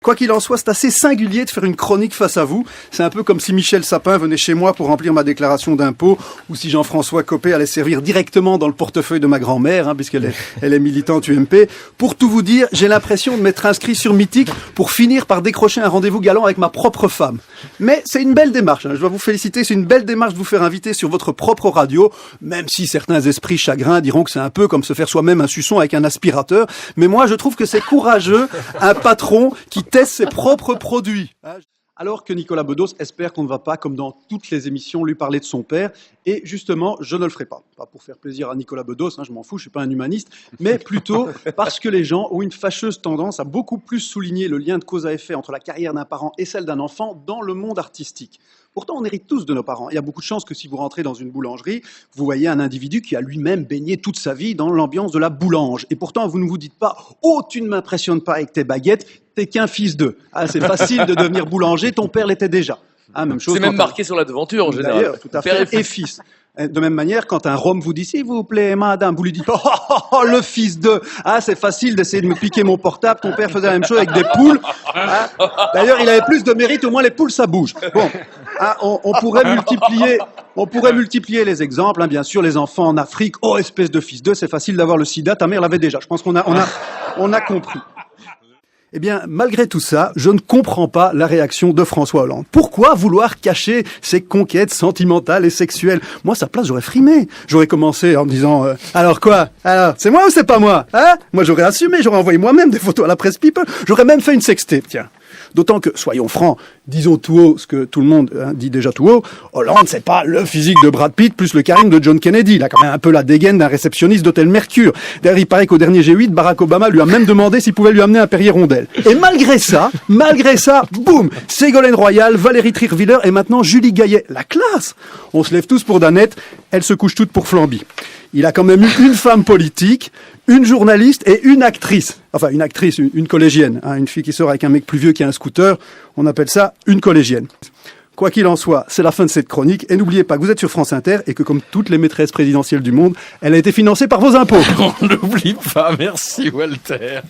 Quoi qu'il en soit, c'est assez singulier de faire une chronique face à vous. C'est un peu comme si Michel Sapin venait chez moi pour remplir ma déclaration d'impôt, ou si Jean-François Copé allait servir directement dans le portefeuille de ma grand-mère, puisqu'elle est militante UMP. Pour tout vous dire, j'ai l'impression de m'être inscrit sur Mythique pour finir par décrocher un rendez-vous galant avec ma propre femme. Mais c'est une belle démarche, je dois vous féliciter, c'est une belle démarche de vous faire inviter sur votre propre radio, même si certains esprits chagrins diront que c'est un peu comme se faire soi-même un suçon avec un aspirateur. Mais moi, je trouve que c'est courageux, un patron qui teste ses propres produits. Alors que Nicolas Bedos espère qu'on ne va pas, comme dans toutes les émissions, lui parler de son père. Et justement, je ne le ferai pas. Pas pour faire plaisir à Nicolas Bedos, je m'en fous, je ne suis pas un humaniste, mais plutôt parce que les gens ont une fâcheuse tendance à beaucoup plus souligner le lien de cause à effet entre la carrière d'un parent et celle d'un enfant dans le monde artistique. Pourtant, on hérite tous de nos parents. Il y a beaucoup de chances que si vous rentrez dans une boulangerie, vous voyez un individu qui a lui-même baigné toute sa vie dans l'ambiance de la boulange. Et pourtant, vous ne vous dites pas « Oh, tu ne m'impressionnes pas avec tes baguettes, t'es qu'un fils d'eux. » C'est facile de devenir boulanger, ton père l'était déjà. Même chose. C'est même marqué sur la devanture en général. D'ailleurs, tout à fait. Et fils. De même manière, quand un Rome vous dit « S'il vous plaît, madame », vous lui dites « Oh, le fils de ». C'est facile d'essayer de me piquer mon portable. Ton père faisait la même chose avec des poules. D'ailleurs, il avait plus de mérite. Au moins, les poules, ça bouge. Bon. On pourrait multiplier les exemples. Bien sûr, les enfants en Afrique. Oh, espèce de fils de, c'est facile d'avoir le sida. Ta mère l'avait déjà. Je pense qu'on a compris. Eh bien, malgré tout ça, je ne comprends pas la réaction de François Hollande. Pourquoi vouloir cacher ses conquêtes sentimentales et sexuelles ? Moi, à sa place, j'aurais frimé. J'aurais commencé en me disant alors quoi ? Alors, c'est moi ou c'est pas moi ? Moi, j'aurais assumé, j'aurais envoyé moi-même des photos à la presse People. J'aurais même fait une sextape, tiens. D'autant que, soyons francs, disons tout haut ce que tout le monde dit déjà tout haut, Hollande, c'est pas le physique de Brad Pitt plus le charisme de John Kennedy. Il a quand même un peu la dégaine d'un réceptionniste d'hôtel Mercure. D'ailleurs, il paraît qu'au dernier G8, Barack Obama lui a même demandé s'il pouvait lui amener un Perrier Rondelle. Et malgré ça, boum, Ségolène Royal, Valérie Trierweiler et maintenant Julie Gaillet. La classe! On se lève tous pour Danette, elles se couchent toutes pour Flamby. Il a quand même eu une femme politique, une journaliste et une actrice. Enfin, une actrice, une collégienne. Une fille qui sort avec un mec plus vieux qui a un scooter. On appelle ça une collégienne. Quoi qu'il en soit, c'est la fin de cette chronique. Et n'oubliez pas que vous êtes sur France Inter et que comme toutes les maîtresses présidentielles du monde, elle a été financée par vos impôts. On n'oublie pas. Merci, Walter.